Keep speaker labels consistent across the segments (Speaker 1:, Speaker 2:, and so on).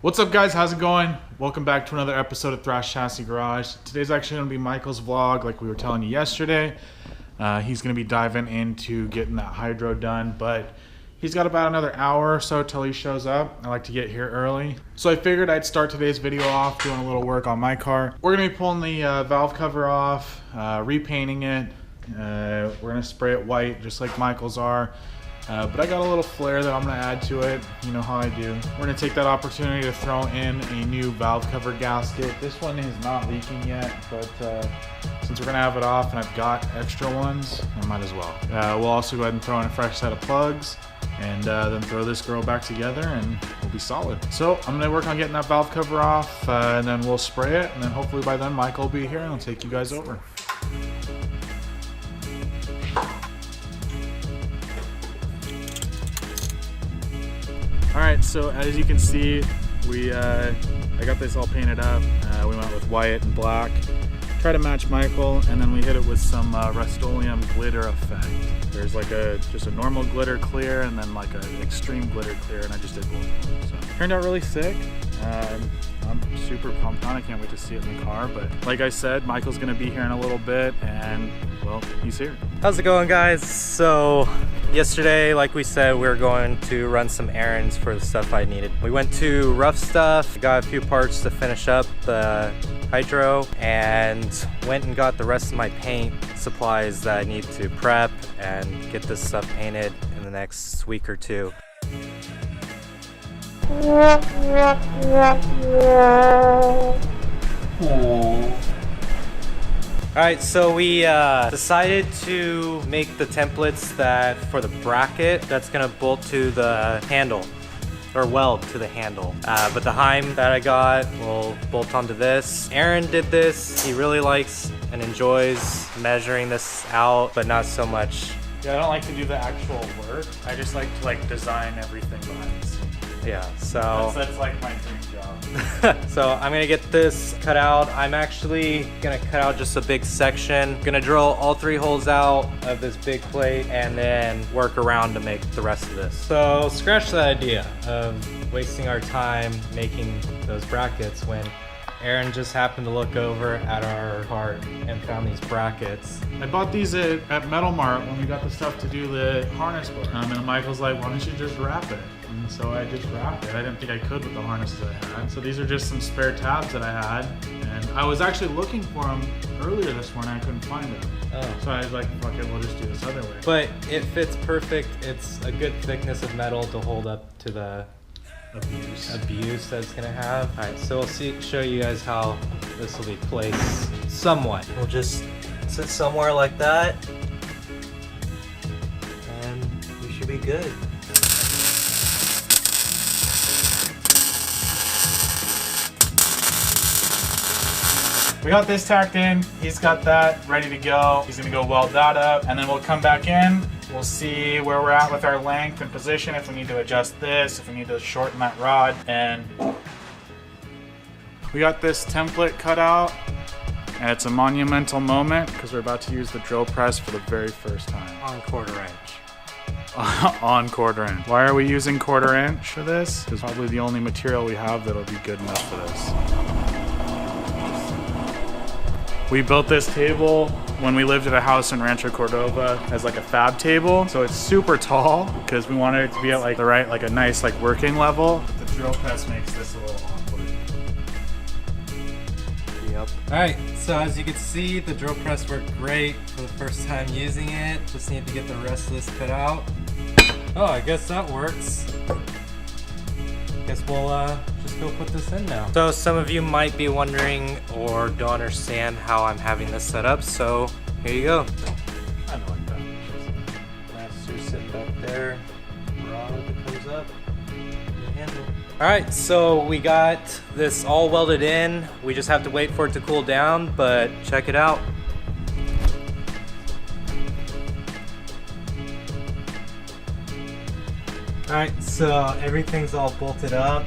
Speaker 1: What's up guys, how's it going? Welcome back to another episode of Thrashed Chassis Garage. Today's actually going to be Michael's vlog like we were telling you yesterday. He's going to be diving into getting that hydro done, but he's got about another hour or so till he shows up. I like to get here early. So I figured I'd start today's video off doing a little work on my car. We're going to be pulling the valve cover off, repainting it. We're going to spray it white just like Michael's are. But I got a little flare that I'm going to add to it. You know how I do. We're going to take that opportunity to throw in a new valve cover gasket. This one is not leaking yet, but since we're going to have it off and I've got extra ones, I might as well. We'll also go ahead and throw in a fresh set of plugs and then throw this girl back together and we'll be solid. So I'm going to work on getting that valve cover off and then we'll spray it, and then hopefully by then Michael will be here and I'll take you guys over. Alright, so as you can see, I got this all painted up. We went with white and black. Try to match Michael, and then we hit it with some Rust-Oleum glitter effect. There's like just a normal glitter clear and then like an extreme glitter clear, and I just did both of them. So turned out really sick. I'm super pumped on it. I can't wait to see it in the car. But like I said, Michael's gonna be here in a little bit, and well, he's here.
Speaker 2: How's it going, guys? So yesterday, like we said, we were going to run some errands for the stuff I needed. We went to Rough Stuff, got a few parts to finish up the hydro, and went and got the rest of my paint supplies that I need to prep and get this stuff painted in the next week or two. Alright, so we decided to make the templates that for the bracket that's gonna bolt to the handle, or weld to the handle. But the Heim that I got will bolt onto this. Aaron did this. He really likes and enjoys measuring this out, but not so much.
Speaker 1: Yeah, I don't like to do the actual work. I just like to design everything behind the scenes.
Speaker 2: Yeah, so
Speaker 1: that's like my dream job.
Speaker 2: so I'm gonna get this cut out. I'm actually gonna cut out just a big section. Gonna drill all 3 holes out of this big plate and then work around to make the rest of this. So scratch that idea of wasting our time making those brackets when Aaron just happened to look over at our cart and found these brackets.
Speaker 1: I bought these at Metal Mart when we got the stuff to do the harness bar. And Michael's like, why don't you just wrap it? And so I just wrapped it. I didn't think I could with the harnesses I had. So these are just some spare tabs that I had. And I was actually looking for them earlier this morning. I couldn't find them. Oh. So I was like, fuck it, we'll just do this other way.
Speaker 2: But it fits perfect. It's a good thickness of metal to hold up to the abuse that it's gonna have. All right, so we'll show you guys how this will be placed somewhat. We'll just sit somewhere like that and we should be good.
Speaker 1: We got this tacked in. He's got that ready to go. He's gonna go weld that up, and then we'll come back in. We'll see where we're at with our length and position, if we need to adjust this, if we need to shorten that rod. And we got this template cut out, and it's a monumental moment because we're about to use the drill press for the very first time.
Speaker 2: On 1/4 inch.
Speaker 1: On 1/4 inch. Why are we using 1/4 inch for this? It's probably the only material we have that'll be good enough for this. We built this table when we lived at a house in Rancho Cordova as like a fab table. So it's super tall because we wanted it to be at like the right, like a nice like working level. But the drill press makes this a little awkward.
Speaker 2: Yep. All right, so as you can see, the drill press worked great for the first time using it. Just need to get the rest of this cut out. Oh, I guess that works. Guess we'll just go put this in now. So some of you might be wondering or don't understand how I'm having this set up, so here you go.
Speaker 1: I know like that.
Speaker 2: Master sitting back there, rod that comes up, the handle. All right, so we got this all welded in. We just have to wait for it to cool down, but check it out. Alright, so everything's all bolted up.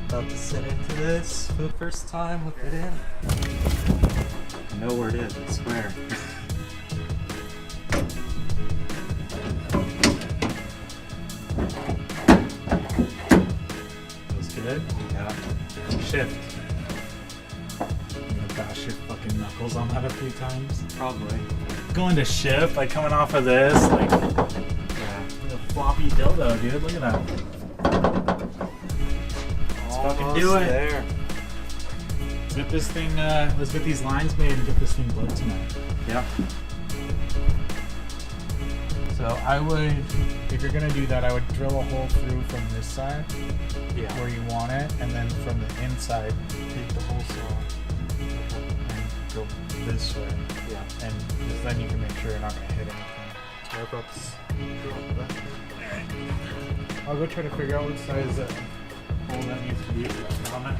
Speaker 2: About to sit into this for the first time with it in. I know where it is, I swear.
Speaker 1: Good?
Speaker 2: Yeah.
Speaker 1: Shift. I'm gonna bash your fucking knuckles on that a few times.
Speaker 2: Probably.
Speaker 1: Going to shift, like coming off of this, like,
Speaker 2: Yeah.
Speaker 1: like a floppy dildo, dude. Look at that. Let's fucking do it.
Speaker 2: There.
Speaker 1: Let's get this thing, let's get these lines made and get this thing built tonight.
Speaker 2: Yeah.
Speaker 1: So I would, if you're gonna do that, I would drill a hole through from this side
Speaker 2: Yeah.
Speaker 1: where you want it, and then from the inside, take the hole saw and go this way.
Speaker 2: Yeah.
Speaker 1: And just then you can make sure you're not gonna hit anything.
Speaker 2: So I've got this.
Speaker 1: I'll go try to figure out what size hole that needs to be for that comment.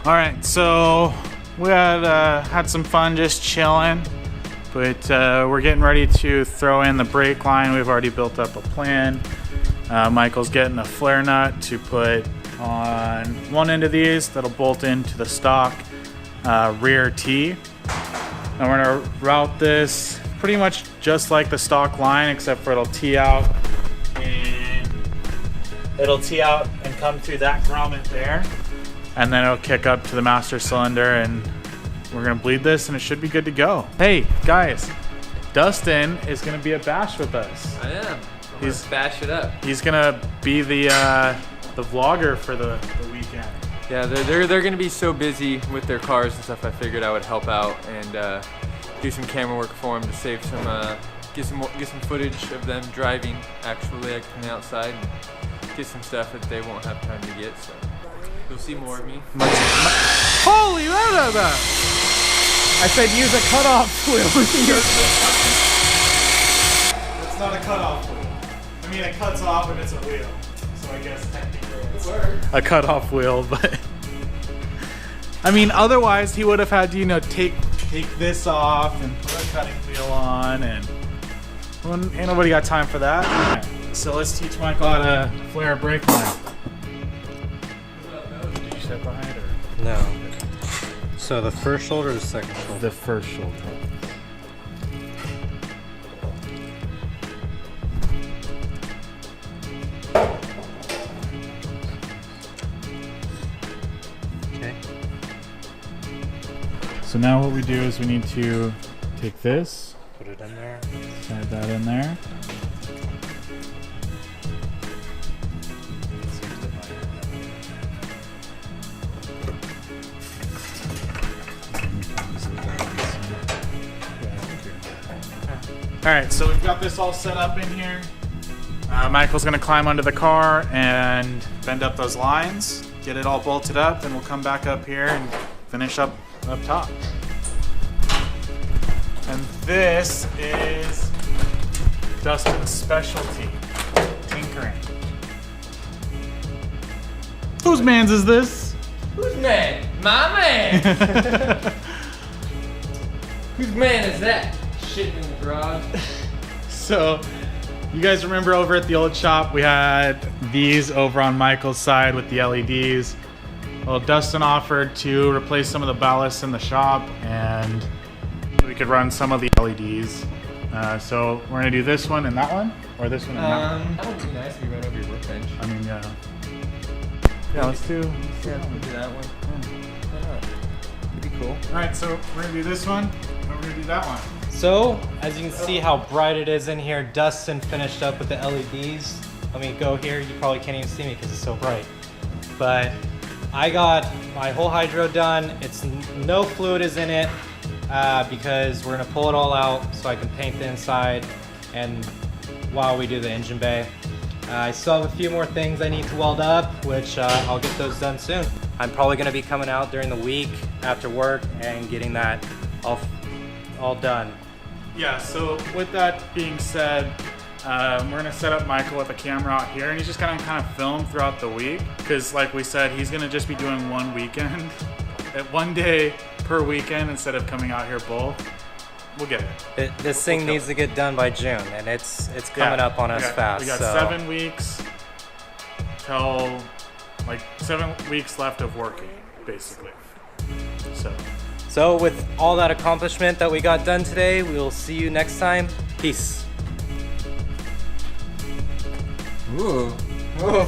Speaker 1: All right, so we had some fun just chilling, but we're getting ready to throw in the brake line. We've already built up a plan. Michael's getting a flare nut to put on one end of these that'll bolt into the stock rear T. And we're gonna route this pretty much just like the stock line, except for it'll tee out and come through that grommet there. And then it'll kick up to the master cylinder, and we're gonna bleed this and it should be good to go. Hey guys, Dustin is gonna be at Bash with us.
Speaker 3: I am. He's bash it up.
Speaker 1: He's gonna be the vlogger for the weekend.
Speaker 3: Yeah, they're gonna be so busy with their cars and stuff. I figured I would help out and do some camera work for them to save some, get some footage of them driving actually, like from the outside, and get some stuff that they won't have time to get. So you'll see more of me.
Speaker 1: Holy blah. I said use a cutoff wheel. It's not a cutoff wheel. I mean, it cuts off and it's a wheel. So I guess technically it's a cutoff wheel, but I mean, otherwise he would have had to, you know, take this off and put a cutting wheel on, and well, ain't nobody got time for that. Right, so let's teach Michael how to flare a brake line. Did you set behind or?
Speaker 2: No. So the first shoulder or the second shoulder?
Speaker 1: The first shoulder.
Speaker 2: Okay.
Speaker 1: So now what we do is we need to take this,
Speaker 2: Put it in there.
Speaker 1: slide that in there. All right, so we've got this all set up in here. Michael's gonna climb under the car and bend up those lines, get it all bolted up, then we'll come back up here and finish up top. And this is Dustin's specialty, tinkering. Whose man's is this?
Speaker 3: Whose man? My man. Whose man is that? Shitting in the garage.
Speaker 1: So, you guys remember over at the old shop, we had these over on Michael's side with the LEDs. Well, Dustin offered to replace some of the ballast in the shop, and we could run some of the LEDs. So we're gonna do this one and that one, or this one and that one.
Speaker 3: That would be nice if you run over your workbench.
Speaker 1: I mean, yeah. Yeah, let's do
Speaker 3: We'll do that one. Why not? It'd be cool.
Speaker 1: All right, so we're gonna do this one, and we're gonna do that one.
Speaker 2: So, as you can see how bright it is in here, Dustin finished up with the LEDs. Let me go here. You probably can't even see me because it's so bright. But I got my whole hydro done. It's no fluid is in it because we're gonna pull it all out so I can paint the inside and while we do the engine bay. I still have a few more things I need to weld up, which I'll get those done soon. I'm probably gonna be coming out during the week after work and getting that all done.
Speaker 1: Yeah, so with that being said, we're gonna set up Michael with a camera out here, and he's just gonna kind of film throughout the week, because like we said, he's gonna just be doing one weekend, at one day per weekend instead of coming out here both. We'll get it.
Speaker 2: This thing needs to get done by June, and it's coming up on us fast.
Speaker 1: We got
Speaker 2: so.
Speaker 1: 7 weeks till like 7 weeks left of working, basically. So
Speaker 2: So with all that accomplishment that we got done today, we will see you next time. Peace.
Speaker 3: Ooh. Oh.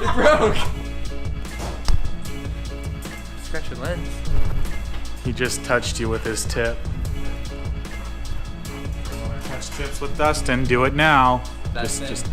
Speaker 3: It broke. Scratch your lens.
Speaker 1: He just touched you with his tip. Touch tips with Dustin. Do it now.
Speaker 3: That's it.
Speaker 1: Just